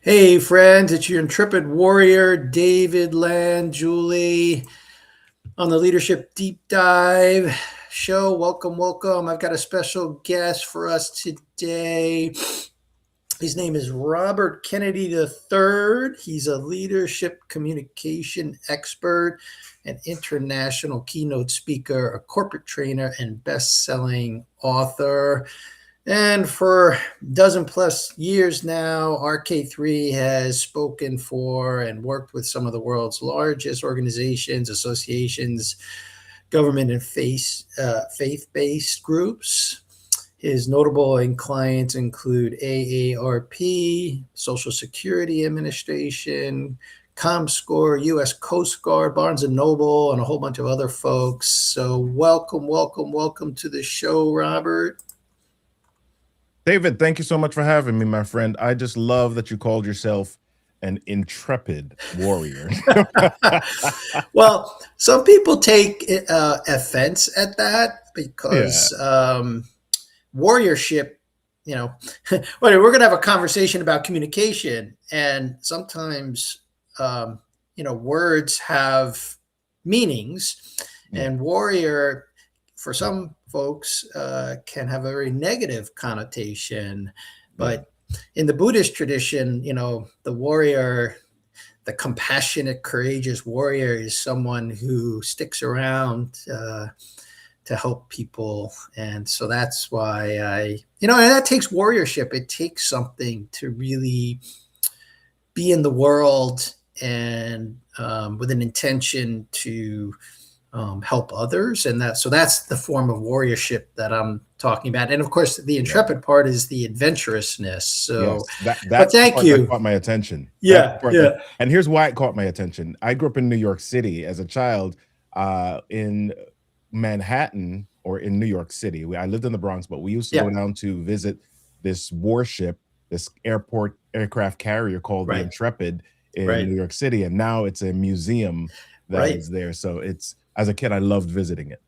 Hey, friends, it's your intrepid warrior, David Land, Julie, on the Leadership Deep Dive show. Welcome, welcome. I've got a special guest for us today. His name is Robert Kennedy III. He's a leadership communication expert, an international keynote speaker, a corporate trainer, and best selling author. And for a dozen plus years now, RK3 has spoken for and worked with some of the world's largest organizations, associations, government, and faith-based groups. His notable clients include AARP, Social Security Administration, ComScore, U.S. Coast Guard, Barnes & Noble, and a whole bunch of other folks. So welcome, welcome, welcome to the show, Robert. David, thank you so much for having me, my friend. I just love that you called yourself an intrepid warrior. Well, some people take offense at that Yeah. because warriorship, you know, we're going to have a conversation about communication. And sometimes, words have meanings. Yeah. And warrior, for some folks, can have a very negative connotation. Yeah. But in the Buddhist tradition, the warrior, the compassionate, courageous warrior is someone who sticks around to help people. And so that's why and that takes warriorship. It takes something to really be in the world and with an intention to help others. And that's the form of warriorship that I'm talking about. And of course, the Yeah. intrepid part is the adventurousness. So, Yes. but That's the thank part that you. caught my attention. That's the Yeah, part yeah, and here's why it caught my attention. I grew up in New York City as a child, in Manhattan or in New York City. I lived in the Bronx, but we used to go yeah. down to visit this warship, this aircraft carrier called the Right, Intrepid in right, New York City, and now it's a museum that right. is there. So it's as a kid, I loved visiting it.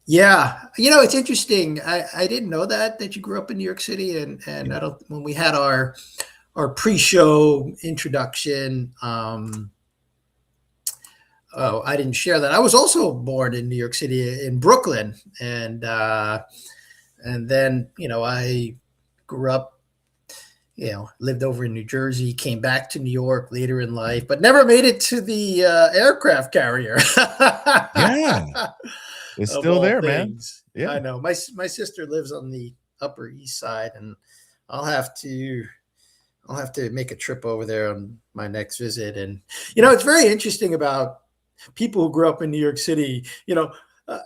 Yeah, it's interesting. I didn't know that you grew up in New York City, and I Yeah. don't. When we had our pre-show introduction, oh, I didn't share that. I was also born in New York City, in Brooklyn, and then I grew up, lived over in New Jersey, came back to New York later in life, but never made it to the aircraft carrier. Yeah. It's Of still all there, man. things. Yeah. I know. My sister lives on the Upper East Side, and I'll have to I'll have to make a trip over there on my next visit. And it's very interesting about people who grew up in New York City.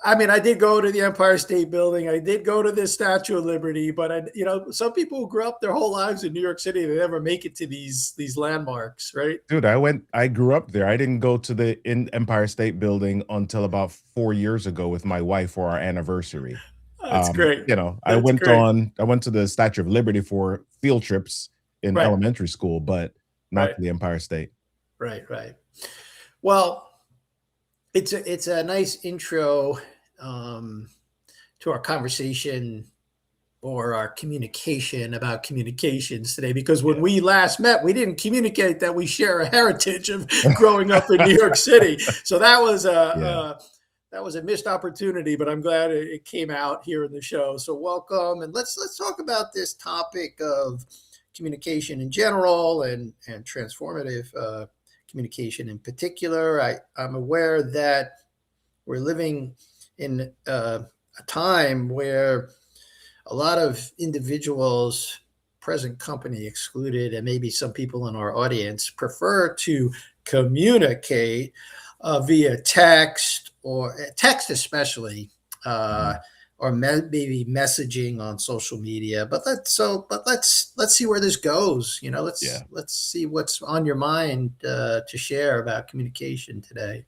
I mean, I did go to the Empire State Building. I did go to the Statue of Liberty, but some people who grew up their whole lives in New York City, they never make it to these landmarks, right? Dude, I grew up there. I didn't go to the Empire State Building until about 4 years ago with my wife for our anniversary. That's great. I That's great. I went to the Statue of Liberty for field trips in Right, elementary school, but not right, to the Empire State. right, right. Well, it's a nice intro um, to our conversation or our communication about communications today, because when Yeah. we last met, we didn't communicate that we share a heritage of growing up in New York City. So Yeah. that was a missed opportunity, but I'm glad it came out here in the show. So welcome, and let's talk about this topic of communication in general and transformative communication in particular. I'm aware that we're living in a time where a lot of individuals, present company excluded, and maybe some people in our audience, prefer to communicate via text, or text especially, uh, Mhm. or maybe messaging on social media. Let's see where this goes. Yeah. Let's see what's on your mind to share about communication today.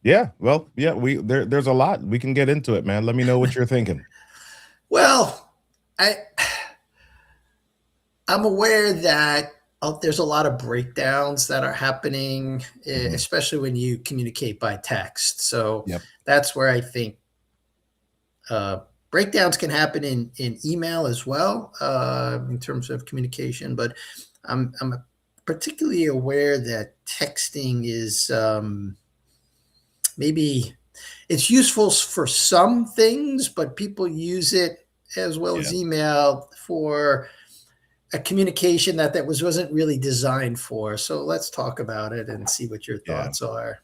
Yeah. Well, yeah, there's a lot. We can get into it, man. Let me know what you're thinking. Well, I I'm aware that there's a lot of breakdowns that are happening, Mhm. especially when you communicate by text. So Yep. that's where I think breakdowns can happen in email as well, in terms of communication. But I'm particularly aware that texting is, maybe it's useful for some things, but people use it as well Yeah. as email for a communication that wasn't really designed for. So let's talk about it and see what your Yeah. thoughts are.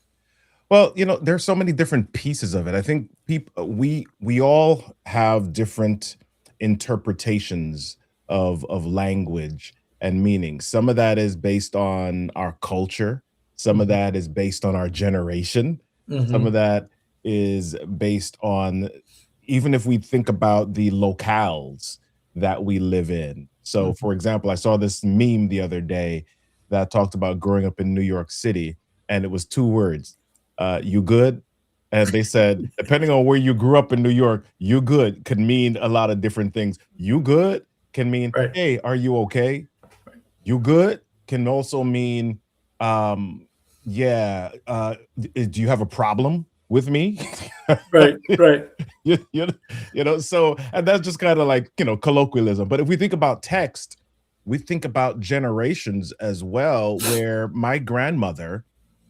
Well, there's so many different pieces of it. I think people we all have different interpretations of language and meaning. Some of that is based on our culture, some of Mhm. that is based on our generation, some of Mhm. that is based on even if we think about the locales that we live in. So, Mhm. for example, I saw this meme the other day that talked about growing up in New York City, and it was two words, you good? And they said, depending on where you grew up in New York, you good could mean a lot of different things. You good can mean, Right. hey, are you okay? You good can also mean, um, yeah, do you have a problem with me? Right. Right. you, you, so, and that's just kind of like, colloquialism. But if we think about text, we think about generations as well, where my grandmother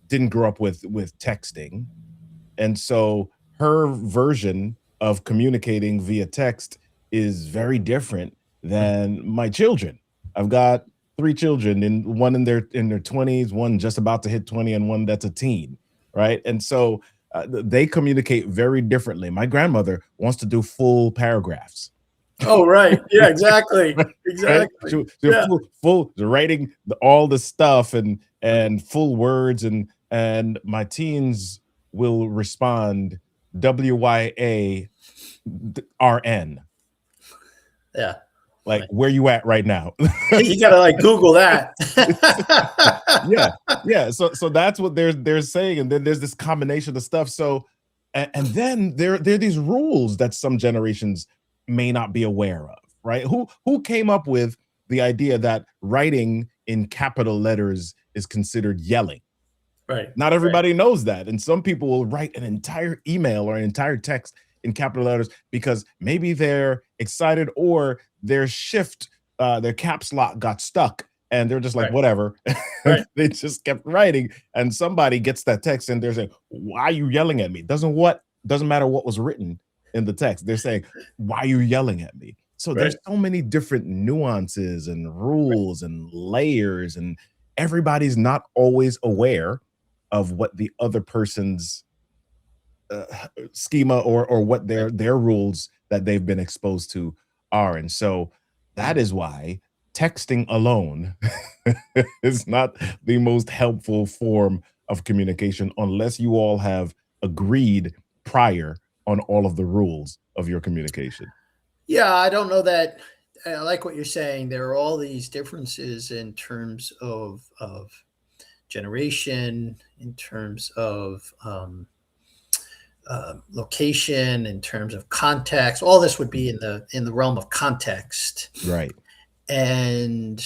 didn't grow up with texting, and so her version of communicating via text is very different than my children. I've got three children, and one in their 20s, one just about to hit 20, and one that's a teen, right? And so they communicate very differently. My grandmother wants to do full paragraphs. Oh, right. Yeah, exactly. Right, right? Exactly. She Yeah. full writing all the stuff and full words, and my teens will respond WYARN, Yeah. like Right. where you at right now. You gotta like Google that. Yeah, yeah. So that's what they're saying, and then there's this combination of stuff. So, and then there are these rules that some generations may not be aware of, right? Who came up with the idea that writing in capital letters is considered yelling? Right. Not Right. everybody knows that, and some people will write an entire email or an entire text in capital letters because maybe they're excited or their caps lock got stuck, and they're just like, Right. whatever. Right. They just kept writing, and somebody gets that text, and they're saying, "Why are you yelling at me?" Doesn't matter what was written in the text. They're saying, "Why are you yelling at me?" So there's Right. so many different nuances and rules and layers, and everybody's not always aware of what the other person's uh, schema or what Right. their rules that they've been exposed to are. And so that Mhm. is why texting alone is not the most helpful form of communication unless you all have agreed prior on all of the rules of your communication. Yeah, I don't know that. I like what you're saying. There are all these differences in terms of generation, in terms of, location, in terms of context. All this would be Mhm. in the realm of context. Right. And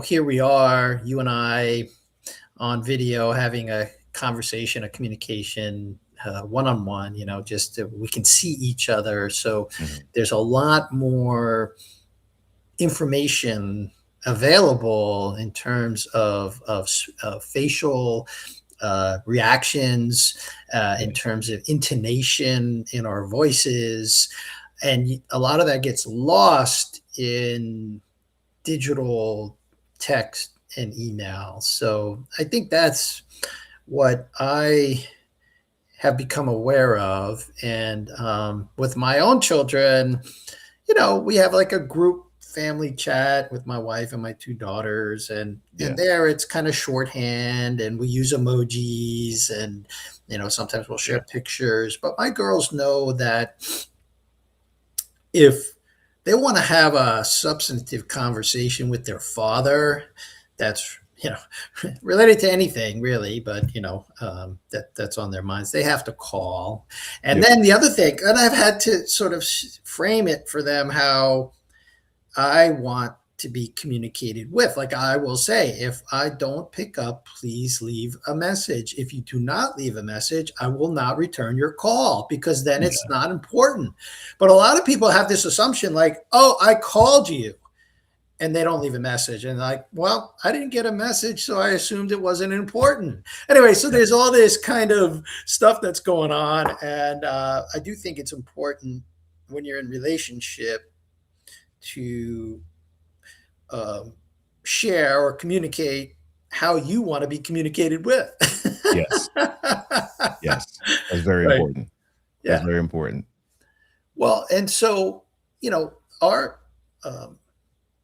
here we are, you and I, on video, having a conversation, a communication, one on one. Just we can see each other. So Mhm. there's a lot more information available in terms of facial reactions, in Yes. terms of intonation in our voices. And a lot of that gets lost in digital text and email. So I think that's what I have become aware of. And with my own children, we have like a group family chat with my wife and my two daughters, and Yeah. there it's kind of shorthand, and we use emojis, and sometimes we'll share Yeah. pictures. But my girls know that if they want to have a substantive conversation with their father, that's related to anything really, but that's on their minds, they have to call. And Yep. then the other thing, and I've had to sort of frame it for them how I want to be communicated with. Like I will say, if I don't pick up, please leave a message. If you do not leave a message, I will not return your call because then it's Yeah. not important. But a lot of people have this assumption like, oh, I called you and they don't leave a message. And like, well, I didn't get a message, so I assumed it wasn't important. Anyway, so there's all this kind of stuff that's going on. And I do think it's important when you're in relationship to um, share or communicate how you want to be communicated with. Yes. Yes. That's very Right. important. That's Yeah. very important. Well, and so, our um,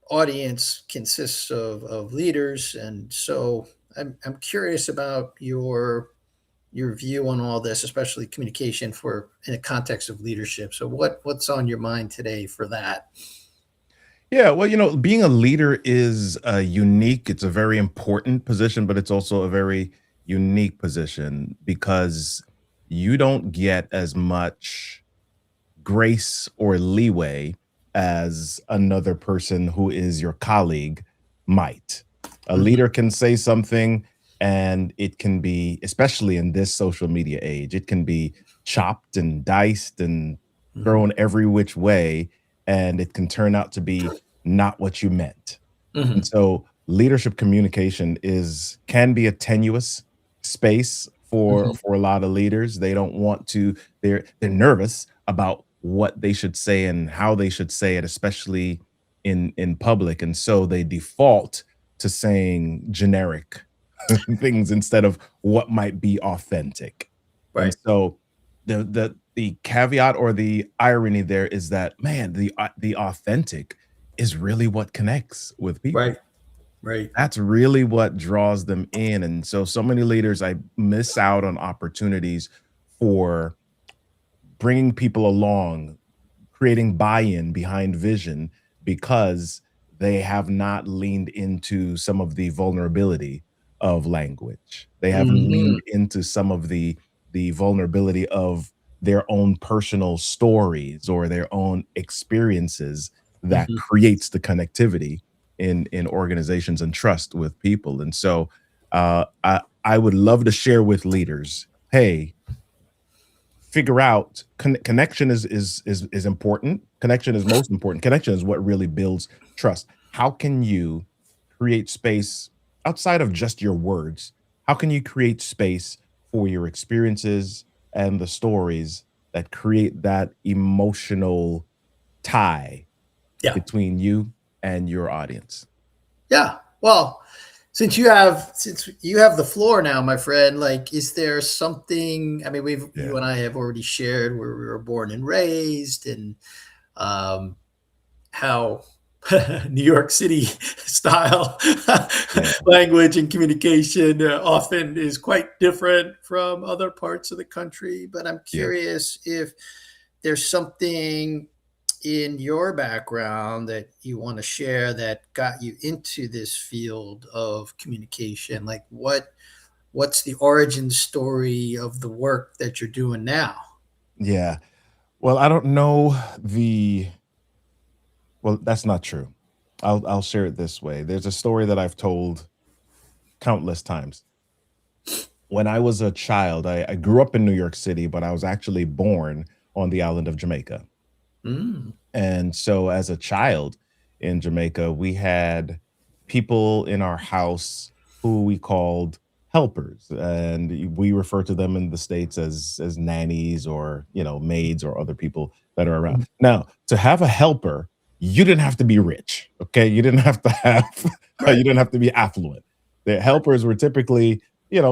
audience consists of leaders. And so I'm curious about your view on all this, especially communication for in a context of leadership. So what's on your mind today for that? Yeah, well, being a leader is unique. It's a very important position, but it's also a very unique position because you don't get as much grace or leeway as another person who is your colleague might. A Mhm, leader can say something and it can be, especially in this social media age, it can be chopped and diced and mhm, thrown every which way, and it can turn out to be not what you meant. And mhm, so leadership communication is can be a tenuous space for mhm. a lot of leaders. They don't want to they're nervous about what they should say and how they should say it, especially in public. And so they default to saying generic things instead of what might be authentic. And Right, so the caveat or the irony there is that man, the authentic is really what connects with right, people. right. That's really what draws them in. And so many leaders, I miss out on opportunities for bringing people along, creating buy-in behind vision because they have not leaned into some of the vulnerability of language. They haven't Mhm, leaned into some of the vulnerability of their own personal stories or their own experiences that mhm. creates the connectivity in organizations and trust with people. And so I would love to share with leaders, hey, figure out connection is important. Connection is most important. Connection is what really builds trust. How can you create space outside of just your words? How can you create space for your experiences and the stories that create that emotional tie Yeah, between you and your audience? yeah. Well, since you have the floor now, my friend, like, is there something? I mean, you Yeah, and I have already shared where we were born and raised, and um, how New York City style yeah, language and communication often is quite different from other parts of the country. But I'm yeah. curious if there's something in your background that you want to share that got you into this field of communication. Like what's the origin story of the work that you're doing now? Yeah. Well, I don't know the well, that's not true. I'll share it this way. There's a story that I've told countless times. When I was a child, I grew up in New York City, but I was actually born on the island of Jamaica. Mm, And so as a child in Jamaica, we had people in our house who we called helpers, and we refer to them in the States as nannies or, maids or other people that are around. mm, Now, to have a helper, you didn't have to be rich, okay? You didn't have to have right. you didn't have to be affluent. The helpers were typically,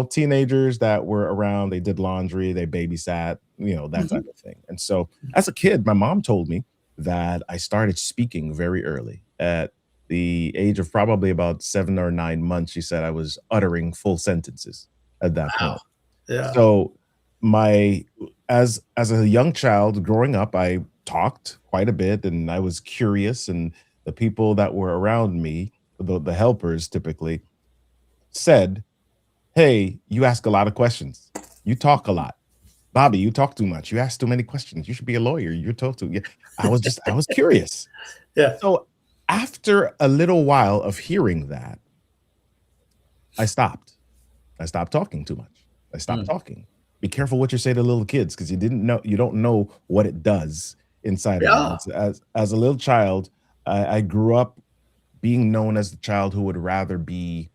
teenagers that were around, they did laundry, they babysat, that type Mhm. of thing. And so as a kid, my mom told me that I started speaking very early. At the age of probably about 7 or 9 months, she said I was uttering full sentences at that Wow. point. Yeah. So, my as a young child growing up, I talked quite a bit, and I was curious, and the people that were around me, the helpers typically, said, "Hey, you ask a lot of questions. You talk a lot. Bobby, you talk too much. You ask too many questions. You should be a lawyer. You're talk too." Yeah. I was curious. Yeah. So after a little while of hearing that, I stopped. I stopped talking too much. I stopped Mm. talking. Be careful what you say to little kids because you don't know what it does inside of them. Yeah. It's as a little child, I grew up being known as the child who would rather be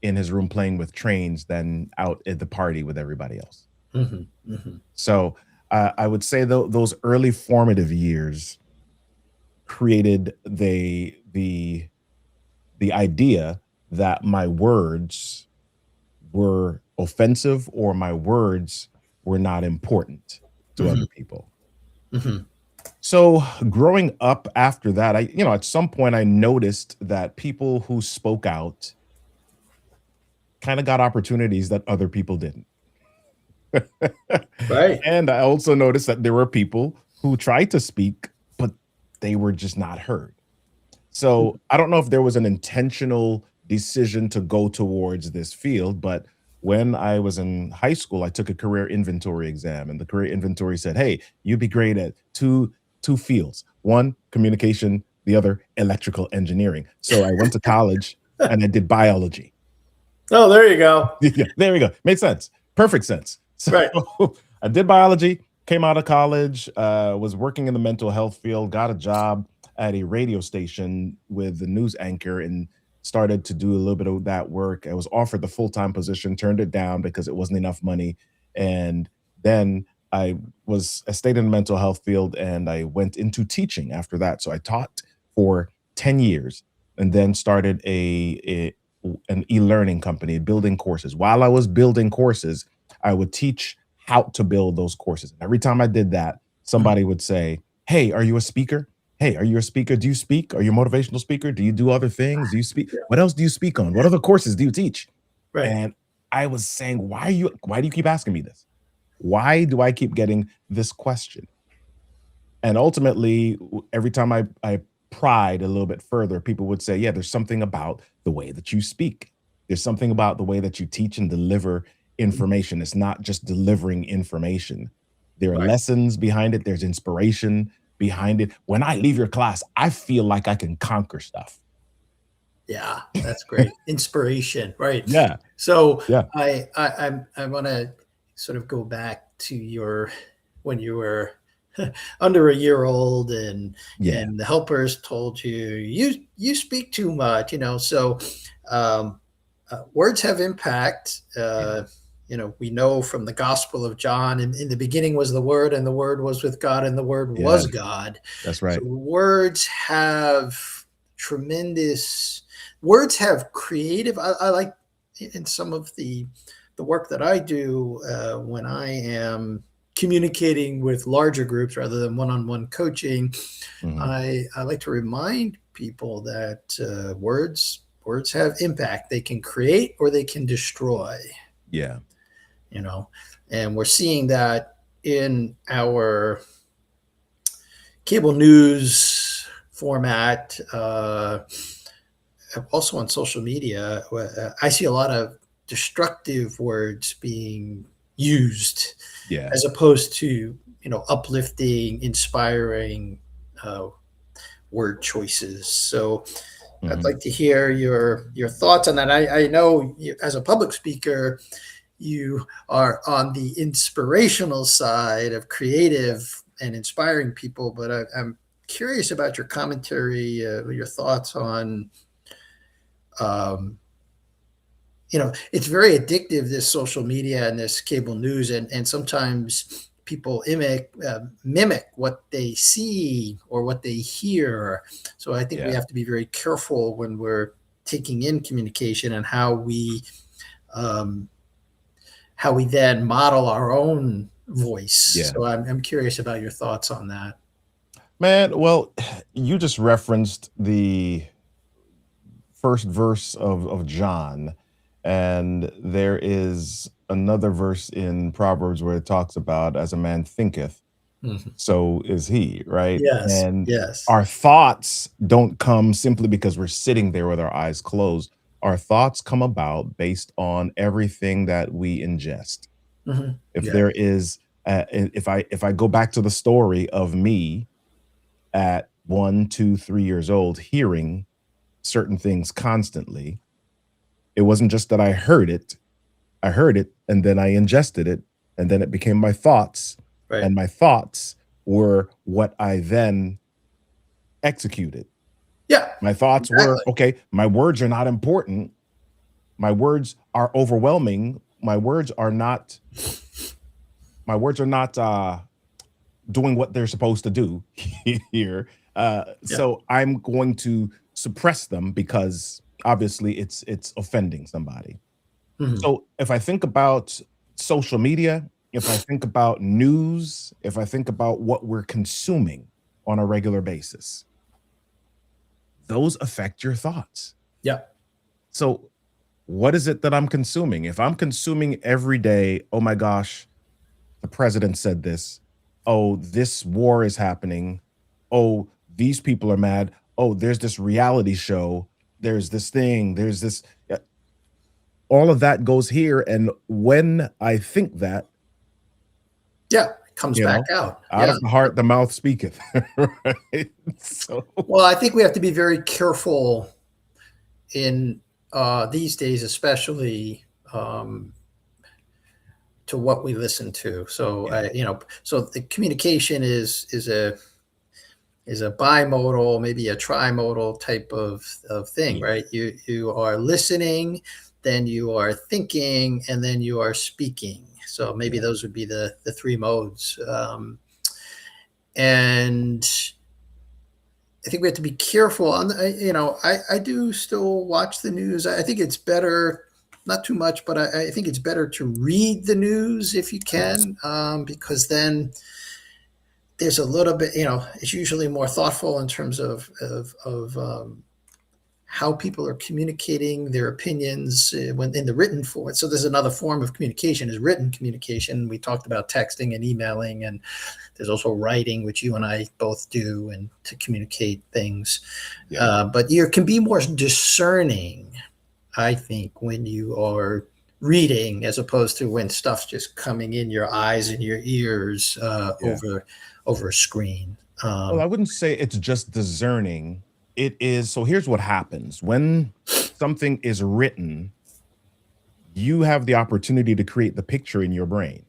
in his room playing with trains than out at the party with everybody else. Mhm, mhm, So I would say those early formative years created the idea that my words were offensive or my words were not important to mhm, other people. mhm. So growing up after that, at some point I noticed that people who spoke out kind of got opportunities that other people didn't. Right. And I also noticed that there were people who tried to speak, but they were just not heard. So I don't know if there was an intentional decision to go towards this field, but when I was in high school, I took a career inventory exam, and the career inventory said, "Hey, you'd be great at two fields: one, communication; the other, electrical engineering." So I went to college and I did biology. Oh, there you go. Yeah, there we go. Made sense. Perfect sense. So Right. I did biology, came out of college, was working in the mental health field, got a job at a radio station with the news anchor and started to do a little bit of that work. I was offered the full-time position, turned it down because it wasn't enough money. And then I stayed in the mental health field and I went into teaching after that. So I taught for 10 years and then started an e-learning company building courses. While I was building courses, I would teach how to build those courses. And every time I did that, Mhm. somebody would say, "Hey, are you a speaker? Hey, are you a speaker? Do you speak? Are you a motivational speaker? Do you do other things? Do you speak? Yeah. What else do you speak on? What other courses do you teach?" Right. And I was saying, why do you keep asking me this? Why do I keep getting this question? And ultimately, every time I pried a little bit further, people would say, "Yeah, there's something about the way that you speak. There's something about the way that you teach and deliver Mhm. information. It's not just delivering information. There are Right. lessons behind it. There's inspiration behind it. When I leave your class, I feel like I can conquer stuff." Yeah, that's great. Inspiration, right. Yeah, So yeah, I wanna sort of go back to your when you were under a year old yeah, and the helpers told you, "You speak too much," so, um, words have impact, yeah, we know from the Gospel of John, in the beginning was the Word, and the Word was with God, and the Word yeah. was God. That's So right. tremendous words have creative I like in some of the work that I do when I am communicating with larger groups rather than one-on-one coaching. Mhm. I like to remind people that words have impact. They can create or they can destroy, Yeah, you know, and we're seeing that in our cable news format, also on social media. I see a lot of destructive words being used yeah. as opposed to uplifting, inspiring uh, word choices. So I'd Mhm. like to hear your thoughts on that. I know as a public speaker, you are on the inspirational side of creative and inspiring people, but I'm curious about your commentary, your thoughts on, um, it's very addictive, this social media and this cable news, and sometimes people mimic what they see or what they hear. So I think we Yeah, have to be very careful when we're taking in communication and um, how we then model our own voice. yeah. So I'm curious about your thoughts on that. Man, well, you just referenced the first verse of John, and there is another verse in Proverbs where it talks about as a man thinketh, Mhm. so is he, right? Yes, And yes. our thoughts don't come simply because we're sitting there with our eyes closed. Our thoughts come about based on everything that we ingest. Mhm. If Yes. there is, if I go back to the story of me at 1, 2, 3 years old, hearing certain things constantly. It wasn't just that I heard it and then I ingested it and then it became my thoughts. Right. And my thoughts were what I then executed. Yeah. My thoughts were, Exactly. okay, my words are not important. My words are overwhelming. My words are not doing what they're supposed to do here. Yeah. So I'm going to suppress them because obviously it's offending somebody. Mhm. So if I think about social media, if I think about news, if I think about what we're consuming on a regular basis, those affect your thoughts. Yeah. So what is it that I'm consuming? If I'm consuming every day, oh my gosh, the president said this. Oh, this war is happening. Oh, these people are mad. Oh, there's this reality show. There's this thing. There's this. All of that goes here. And when I think that, Yeah. It comes you back know, out. out Yeah. of the heart, the mouth speaketh. Right? So, Well, I think we have to be very careful in these days, especially um, to what we listen to. So, yeah, so the communication is a bimodal, maybe a trimodal type of thing, yeah, right? You are listening, then you are thinking, and then you are speaking. So maybe yeah, those would be the three modes. And I think we have to be careful. I do still watch the news. I think it's better, not too much, but I think it's better to read the news if you yes, can, because then there's a little bit, it's usually more thoughtful in terms of how people are communicating their opinions when in the written form. So there's another form of communication is written communication. We talked about texting and emailing, and there's also writing, which you and I both do, and to communicate things. yeah. But you can be more discerning, I think, when you are reading as opposed to when stuff's just coming in your eyes and your ears Yeah. over a screen. Well, I wouldn't say it's just discerning. It is. So here's what happens when something is written, you have the opportunity to create the picture in your brain,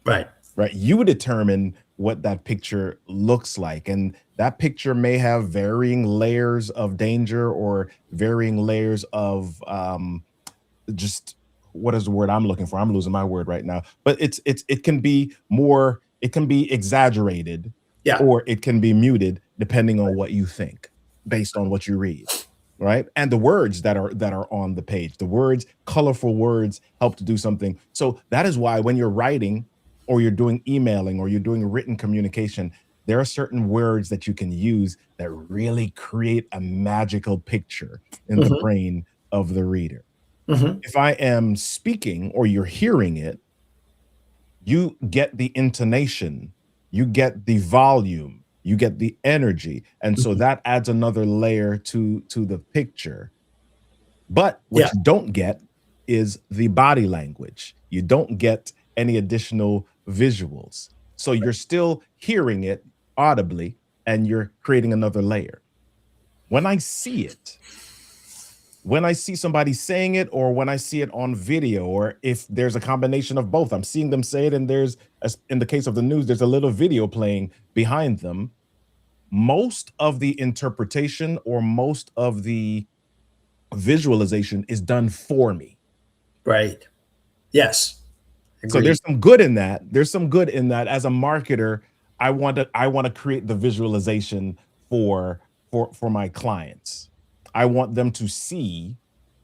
Right. right? You would determine what that picture looks like. And that picture may have varying layers of danger or varying layers of just what is the word I'm looking for? I'm losing my word right now. But it can be more, it can be exaggerated Yeah. or it can be muted depending on what you think based on what you read. Right. And the words that are on the page, the words, colorful words help to do something. So that is why when you're writing or you're doing emailing or you're doing written communication, there are certain words that you can use that really create a magical picture in the Hmm. brain of the reader. Hmm. If I am speaking or you're hearing it, you get the intonation, you get the volume, you get the energy, and so Hmm. that adds another layer to the picture. But Yeah. what you don't get is the body language. You don't get any additional visuals. So you're still hearing it audibly and you're creating another layer. When I see it, when I see somebody saying it or when I see it on video, or if there's a combination of both, I'm seeing them say it, and there's, as in the case of the news, there's a little video playing behind them. Most of the interpretation or most of the visualization is done for me. Right. Yes. So Agreed. there's some good in that. There's some good in that. As a marketer, I want to create the visualization for for my clients. I want them to see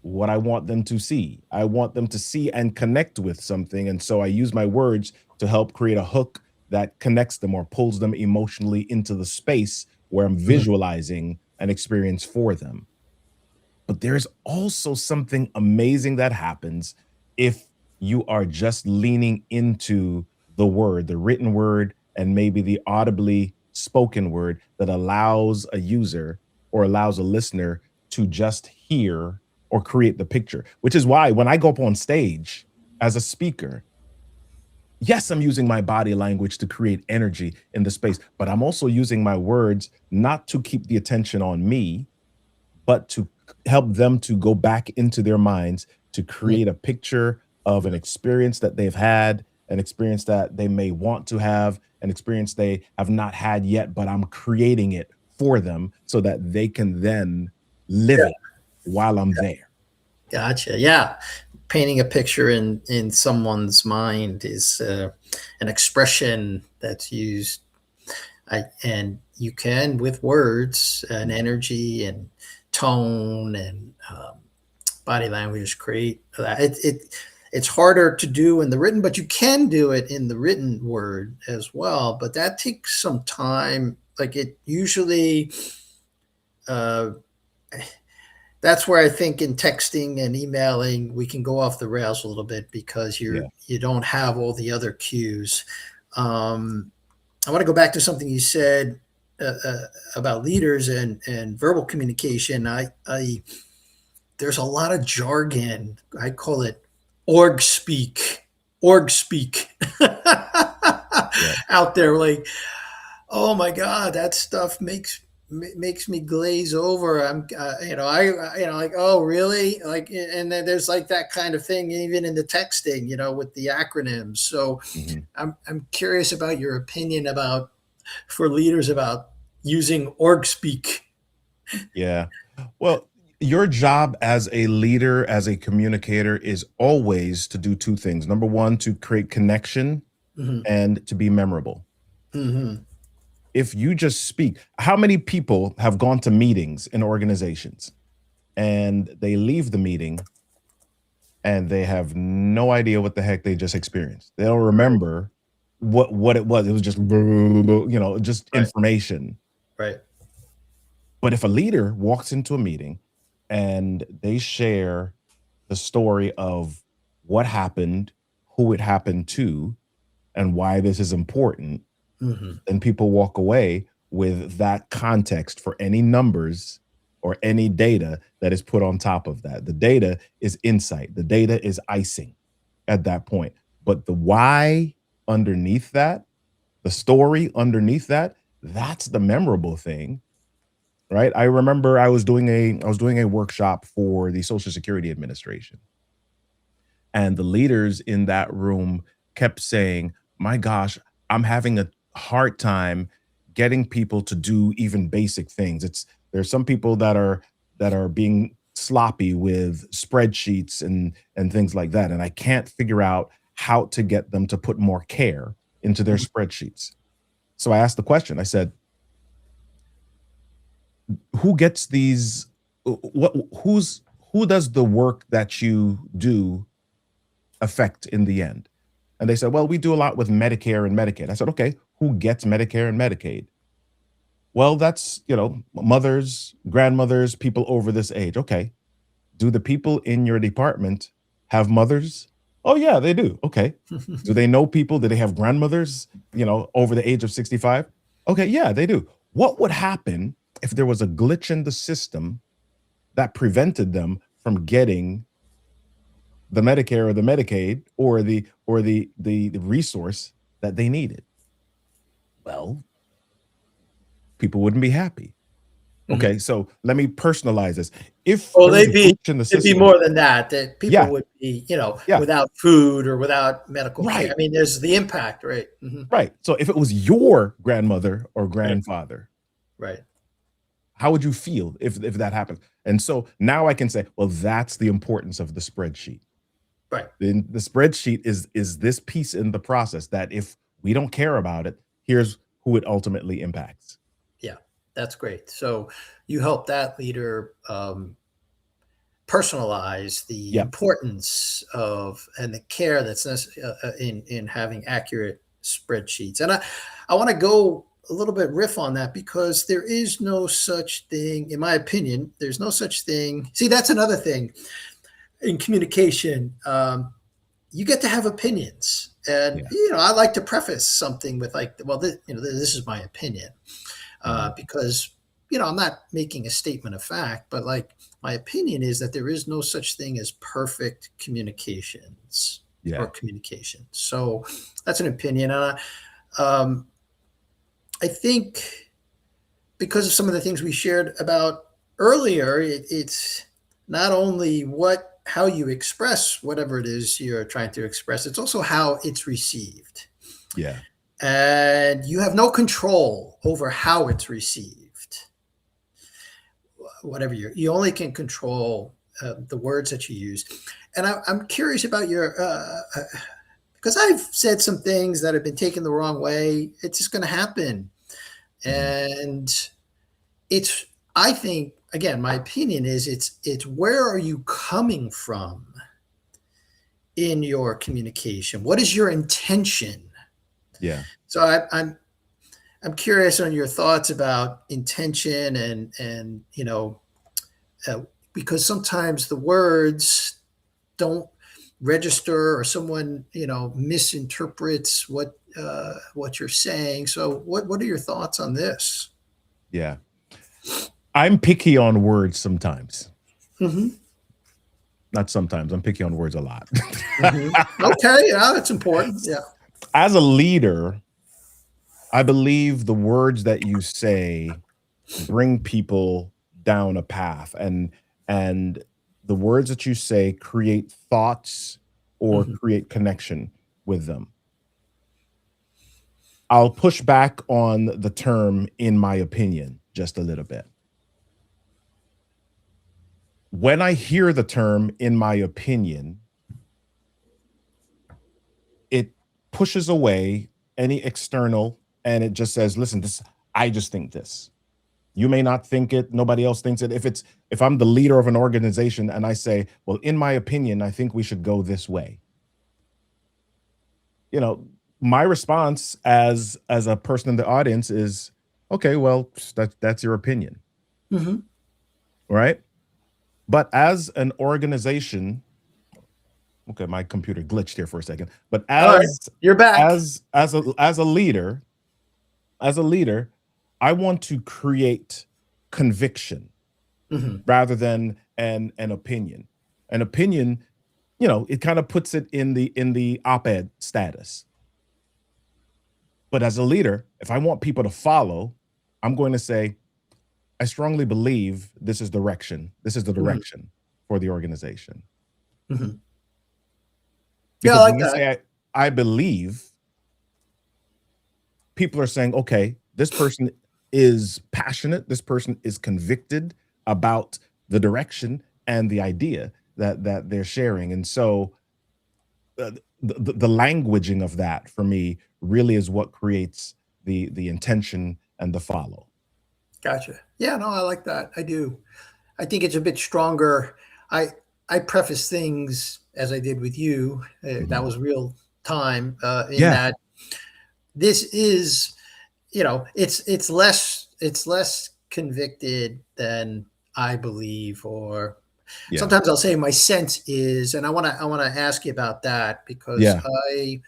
what I want them to see. I want them to see and connect with something. And so I use my words to help create a hook that connects them or pulls them emotionally into the space where I'm Mhm. visualizing an experience for them. But there's also something amazing that happens if you are just leaning into the word, the written word, and maybe the audibly spoken word that allows a user or allows a listener to just hear or create the picture. Which is why when I go up on stage as a speaker, yes, I'm using my body language to create energy in the space, but I'm also using my words not to keep the attention on me, but to help them to go back into their minds to Mhm. create a picture of an experience that they've had, an experience that they may want to have, an experience they have not had yet, but I'm creating it for them so that they can then live Yeah, it while I'm there. gotcha. Yeah, painting a picture in someone's mind is an expression that's used. And you can with words and energy and tone and body language create that. It's harder to do in the written, but you can do it in the written word as well. But that takes some time. Like it usually, uh, that's where I think in texting and emailing we can go off the rails a little bit because Yeah. you don't have all the other cues. Um, I want to go back to something you said uh, uh, about leaders and verbal communication. There's a lot of jargon. I call it org speak Yeah. out there. Like, oh my god, that stuff makes me glaze over. Like, oh really? Like, and then there's like that kind of thing even in the texting, with the acronyms. So Mhm. I'm curious about your opinion about for leaders about using org speak. Yeah. Well, your job as a leader, as a communicator, is always to do two things. Number one, to create connection Hmm. and to be memorable. Hmm. If you just speak, how many people have gone to meetings in organizations and they leave the meeting and they have no idea what the heck they just experienced? They don't Right, remember what it was. It was just just right, information. right. But if a leader walks into a meeting and they share the story of what happened, who it happened to, and why this is important, Hmm. then people walk away with that context for any numbers or any data that is put on top of that. The data is insight, the data is icing at that point. But the why underneath that, the story underneath that, that's the memorable thing, right? I remember I was doing a workshop for the Social Security Administration, and the leaders in that room kept saying, "My gosh, I'm having a hard time getting people to do even basic things." There's some people that are being sloppy with spreadsheets and things like that, and I can't figure out how to get them to put more care into their spreadsheets. So I asked the question. I said, who gets these what who does the work that you do affect in the end? And they said, well, we do a lot with Medicare and Medicaid. I said, okay, who gets Medicare and Medicaid? Well, that's, mothers, grandmothers, people over this age. Okay. Do the people in your department have mothers? Oh, yeah, they do. Okay. Do they know people? Do they have grandmothers, over the age of 65? Okay. Yeah, they do. What would happen if there was a glitch in the system that prevented them from getting the Medicare or the Medicaid or the resource that they needed? Well, people wouldn't be happy. Hmm. Okay, so let me personalize this. If Well, there was a glitch in the it'd be system, more than that. That people yeah, would be, yeah, without food or without medical care. I right, mean, there's the impact, right? Hmm. right. So if it was your grandmother or Right, grandfather, right, how would you feel if that happened? And so now I can say, well, that's the importance of the spreadsheet. right. Then the spreadsheet is this piece in the process that if we don't care about it, here's who it ultimately impacts. Yeah, that's great. So you help that leader personalize the Yep. importance of and the care that's in having accurate spreadsheets. And I want to go a little bit riff on that because there is no such thing, in my opinion. There's no such thing. See, that's another thing in communication. You get to have opinions. And Yeah. I like to preface something with like, well, this is my opinion, Mhm. because I'm not making a statement of fact, but like my opinion is that there is no such thing as perfect communications. or Yeah. communication. So that's an opinion. And um, I think because of some of the things we shared about earlier, it's not only how you express whatever it is you're trying to express, it's also how it's received. Yeah. And you have no control over how it's received. Whatever you only can control the words that you use. And I'm curious about your because I've said some things that have been taken the wrong way. It's just going to happen, Mhm. and it's. I think again, my opinion is it's where are you coming from in your communication? What is your intention? Yeah. So I'm curious on your thoughts about intention and uh, because sometimes the words don't register or someone misinterprets what you're saying. So what are your thoughts on this? Yeah. I'm picky on words sometimes. Mm-hmm. Not sometimes. I'm picky on words a lot. Mm-hmm. Okay, yeah, that's important. Yeah. As a leader, I believe the words that you say bring people down a path, and the words that you say create thoughts or Mm-hmm. create connection with them. I'll push back on the term in my opinion just a little bit. When I hear the term in my opinion, it pushes away any external and it just says, listen, this I just think this. You may not think it, nobody else thinks it. If I'm the leader of an organization and I say, well, in my opinion, I think we should go this way. You know, my response as a person in the audience is, okay, well, that's your opinion, Mm-hmm. right? But as an organization, okay, my computer glitched here for a second. But All right, you're back. as a leader, I want to create conviction Mm-hmm. rather than an opinion. An opinion, it kind of puts it in the op-ed status. But as a leader, if I want people to follow, I'm going to say, I strongly believe this is direction. This is the Mm-hmm. direction for the organization. Mm-hmm. Yeah, I Because like when I that. say I believe, people are saying, okay, this person is passionate, this person is convicted about the direction and the idea that they're sharing. And so the languaging of that for me really is what creates the intention and the follow. Gotcha. Yeah, no, I like that. I do. I think it's a bit stronger. I preface things as I did with you. That Mhm. was real time in Yeah, that this is it's less convicted than I believe, or yeah, sometimes I'll say my sense is, and I want to ask you about that because yeah. I,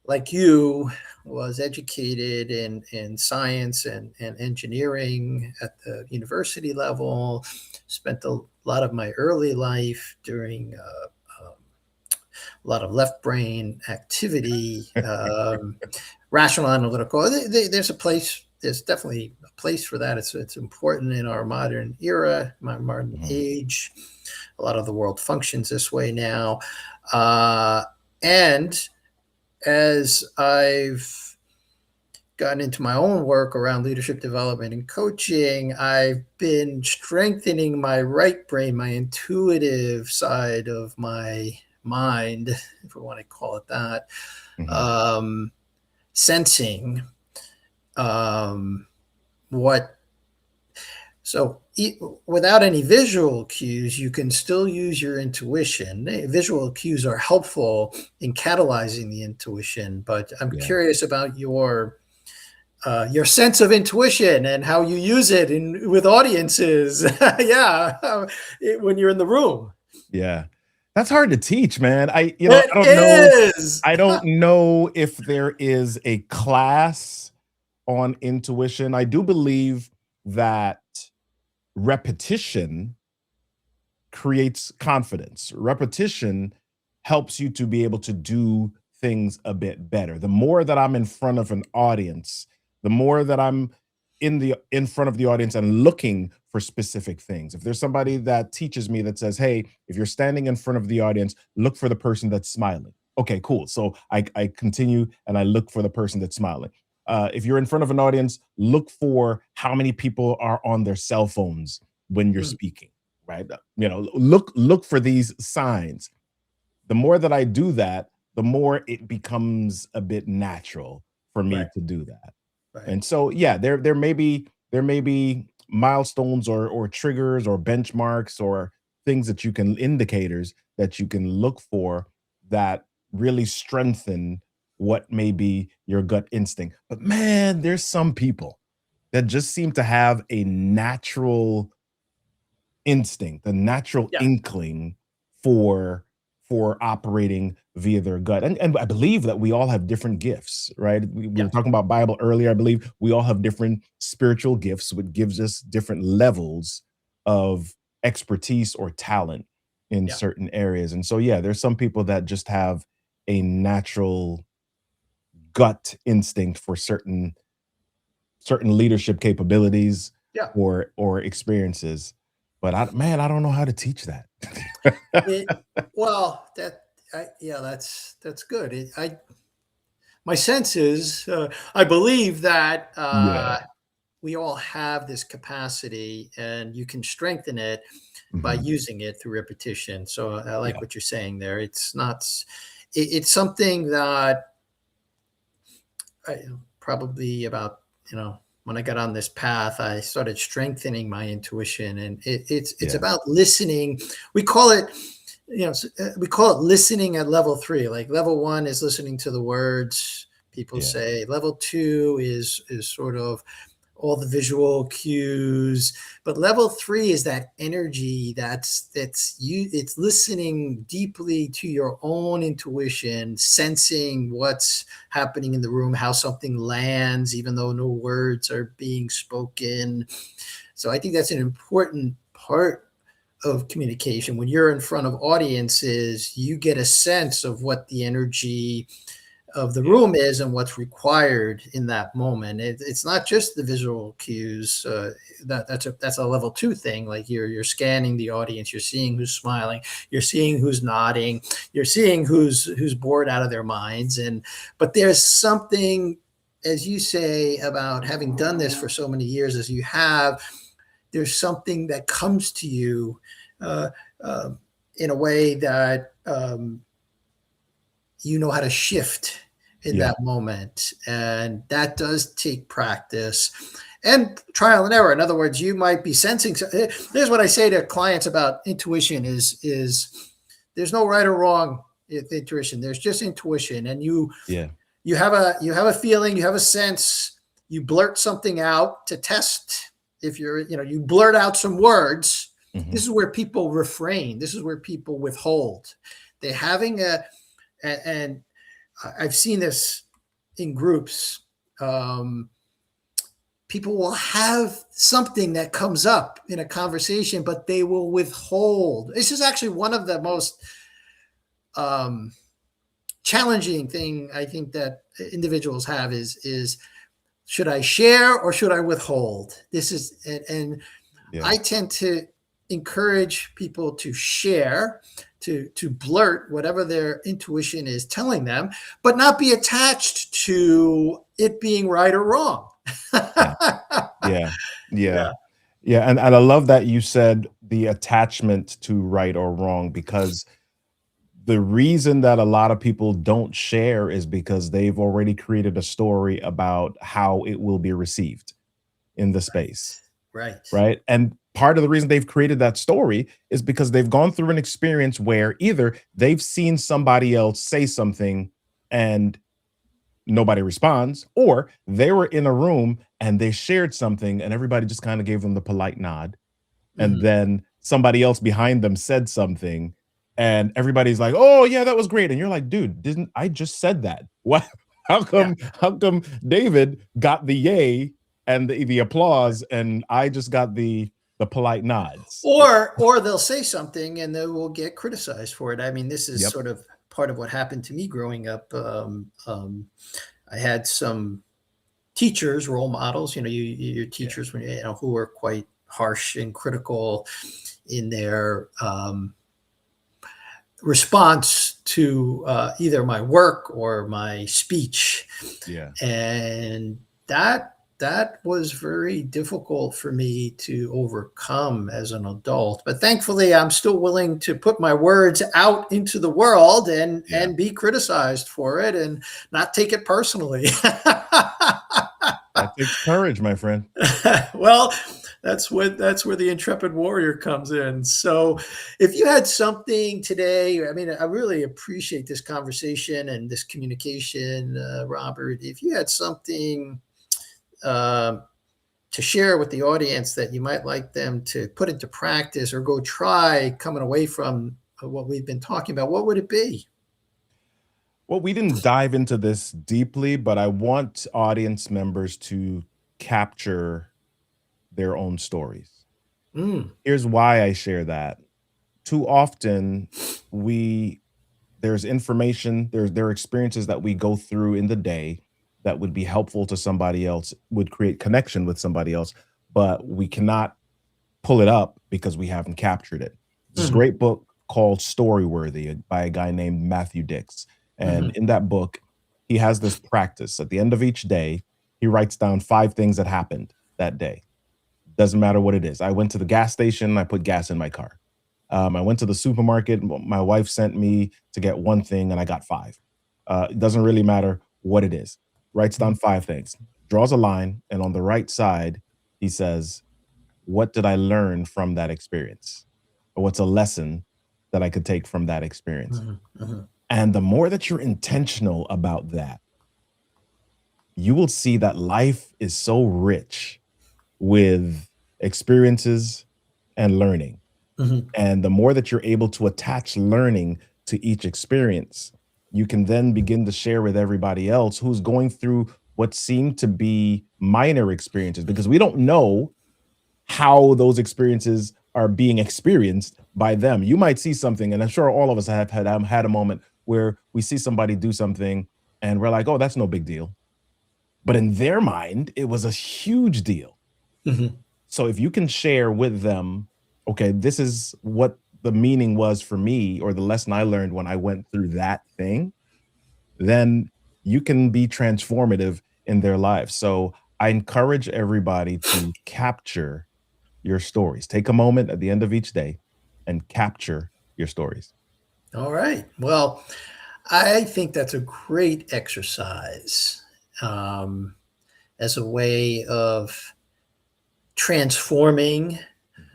like you, was educated in science and engineering at the university level. Spent a lot of my early life doing a lot of left brain activity, rational analytical. There's a place. There's definitely a place for that. It's important in our modern era, my modern Mhm. age. A lot of the world functions this way now, and as I've gotten into my own work around leadership development and coaching, I've been strengthening my right brain, my intuitive side of my mind, if we want to call it that, Mhm. um, sensing um, what. So, without any visual cues, you can still use your intuition. Visual cues are helpful in catalyzing the intuition, but I'm Yeah. curious about your sense of intuition and how you use it in with audiences. Yeah, when you're in the room. Yeah. That's hard to teach, man. It is. I don't know if there is a class on intuition. I do believe that repetition creates confidence. Repetition helps you to be able to do things a bit better. The more that I'm in front of an audience, the more that I'm in front of the audience and looking for specific things. If there's somebody that teaches me that says, "Hey, if you're standing in front of the audience, look for the person that's smiling." Okay, cool. So I continue and I look for the person that's smiling. If you're in front of an audience, look for how many people are on their cell phones when you're Mm, speaking, right? Look for these signs. The more that I do that, the more it becomes a bit natural for me right, to do that. right. And so, yeah, there may be milestones or triggers or benchmarks or things that you can indicators that you can look for that really strengthen what may be your gut instinct. But man, there's some people that just seem to have a natural instinct, the natural Yeah, inkling for operating via their gut. And I believe that we all have different gifts, right? We yeah, were talking about Bible earlier. I believe we all have different spiritual gifts, which gives us different levels of expertise or talent in yeah. certain areas. And so, yeah, there's some people that just have a natural gut instinct for certain leadership capabilities Yeah. or experiences. But I don't know how to teach that. It, well, yeah, that's good. My sense is, I believe that Yeah. we all have this capacity, and you can strengthen it by Mhm. using it through repetition. So I like Yeah. what you're saying there. It's not. It's something that probably about when I got on this path, I started strengthening my intuition, and it's Yeah. about listening. We call it we call it listening at level 3. Like level 1 is listening to the words people Yeah. say. Level 2 is sort of all the visual cues, but level 3 is that energy it's listening deeply to your own intuition, sensing what's happening in the room, how something lands even though no words are being spoken. So I think that's an important part of communication. When you're in front of audiences, you get a sense of what the energy of the Yeah. room is and what's required in that moment. It's not just the visual cues. That's a level 2 thing. Like you're scanning the audience, you're seeing who's smiling, you're seeing who's nodding, you're seeing who's bored out of their minds. But there's something, as you say, about having done this for so many years as you have. There's something that comes to you uh, uh, in a way that you know how to shift in Yeah. that moment. And that does take practice and trial and error. In other words, you might be sensing. Here's what I say to clients about intuition is there's no right or wrong with intuition. There's just intuition. And Yeah. you have a feeling, you have a sense, you blurt something out to test. If you blurt out some words, this Mhm. is where people refrain. This is where people withhold. They're having and I've seen this in groups. Um, People will have something that comes up in a conversation, but they will withhold. This is actually one of the most um, challenging thing I think that individuals have is should I share or should I withhold? This is and Yeah. I tend to encourage people to share, to blurt whatever their intuition is telling them, but not be attached to it being right or wrong. Yeah. Yeah. Yeah. Yeah, Yeah, and I love that you said the attachment to right or wrong, because the reason that a lot of people don't share is because they've already created a story about how it will be received in the space. right. Right? And part of the reason they've created that story is because they've gone through an experience where either they've seen somebody else say something and nobody responds, or they were in a room and they shared something and everybody just kind of gave them the polite nod. And Mhm. then somebody else behind them said something and everybody's like, "Oh yeah, that was great." And you're like, "Dude, didn't I just said that? What Yeah. how come David got the yay and the applause and I just got the polite nods?" Or they'll say something and they will get criticized for it. I mean, this is Yep. sort of part of what happened to me growing up. I had some teachers, role models. Your Yeah. teachers, who were quite harsh and critical in their response to either my work or my speech, Yeah. and that was very difficult for me to overcome as an adult. But thankfully, I'm still willing to put my words out into the world and Yeah. be criticized for it and not take it personally. That takes courage, my friend. Well, that's where the intrepid warrior comes in. So, if you had something today, I mean, I really appreciate this conversation and this communication, Robert. If you had something uh, to share with the audience that you might like them to put into practice or go try coming away from what we've been talking about, what would it be? Well, we didn't dive into this deeply, but I want audience members to capture their own stories. Mm, Here's why I share that. Too often, we there's information, there are experiences that we go through in the day that would be helpful to somebody else, would create connection with somebody else, but we cannot pull it up because we haven't captured it. This mhm, great book called Storyworthy by a guy named Matthew Dix. And mhm, in that book, he has this practice. At the end of each day, he writes down 5 things that happened that day. Doesn't matter what it is. I went to the gas station, I put gas in my car. I went to the supermarket. My wife sent me to get one thing, and I got five. It doesn't really matter what it is. Writes down mhm, 5 things, draws a line, and on the right side, he says, "What did I learn from that experience? Or what's a lesson that I could take from that experience?" mhm, mhm, And the more that you're intentional about that, you will see that life is so rich with experiences and learning. mhm, And the more that you're able to attach learning to each experience, you can then begin to share with everybody else who's going through what seem to be minor experiences, because we don't know how those experiences are being experienced by them. You might see something, and I'm sure all of us have had a moment where we see somebody do something and we're like, oh, that's no big deal. But in their mind, it was a huge deal. mhm. So if you can share with them, okay, this is what the meaning was for me, or the lesson I learned when I went through that thing, then you can be transformative in their lives. So I encourage everybody to capture your stories. Take a moment at the end of each day and capture your stories. All right. Well, I think that's a great exercise um, as a way of transforming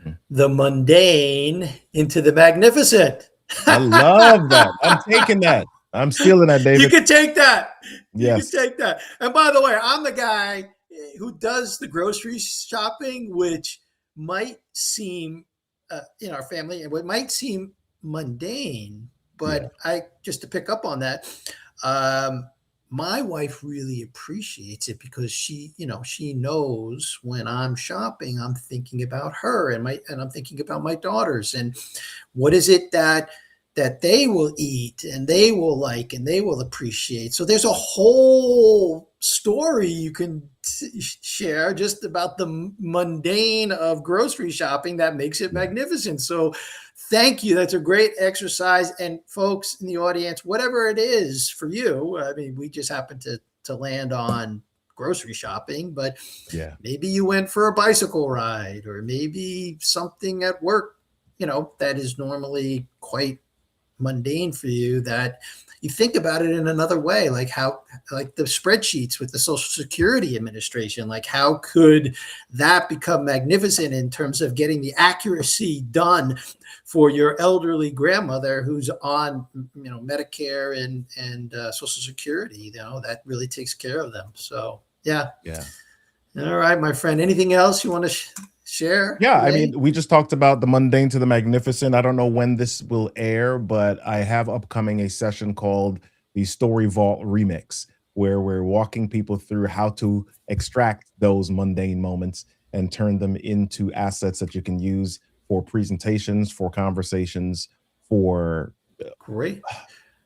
Mhm. the mundane into the magnificent. I love that. I'm taking that. I'm stealing that, You David. can take that. You can Yes. take that. And by the way, I'm the guy who does the grocery shopping, which might seem in our family, it might seem mundane, Yeah. but I just to pick up on that, um, my wife really appreciates it because she knows when I'm shopping, I'm thinking about her and I'm thinking about my daughters and what is it that they will eat and they will like and they will appreciate. So there's a whole story you can share just about the mundane of grocery shopping that makes it Yeah. magnificent. So thank you. That's a great exercise. And folks in the audience, whatever it is for you, I mean, we just happen to land on grocery shopping, but Yeah. maybe you went for a bicycle ride or maybe something at work, that is normally quite mundane for you, that you think about it in another way, like the spreadsheets with the Social Security Administration, like how could that become magnificent in terms of getting the accuracy done for your elderly grandmother who's on Medicare and Social Security, that really takes care of them. So yeah. Yeah. All right, my friend, anything else you want to share Yeah, I today? mean, we just talked about the mundane to the magnificent. I don't know when this will air, but I have upcoming a session called the Story Vault Remix, where we're walking people through how to extract those mundane moments and turn them into assets that you can use for presentations, for conversations, for Great.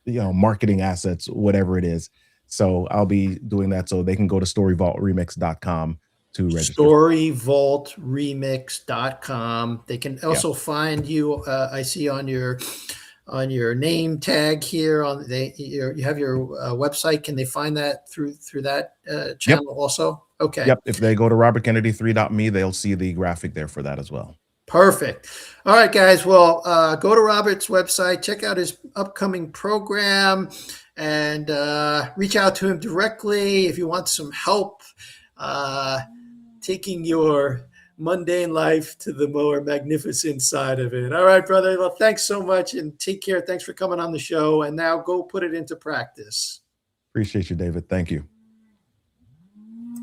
marketing assets, whatever it is. So I'll be doing that. So they can go to storyvaultremix.com to register. Storyvaultremix.com. They can Yeah. also find you. I see on your name tag here on you have your website. Can they find that through that Yep. channel also? Okay. Yep. If they go to robertkennedy3.me, they'll see the graphic there for that as well. Perfect. All right, guys. Well, go to Robert's website, check out his upcoming program, and reach out to him directly if you want some help taking your mundane life to the more magnificent side of it. All right, brother. Well, thanks so much and take care. Thanks for coming on the show. And now go put it into practice. Appreciate you, David. Thank you.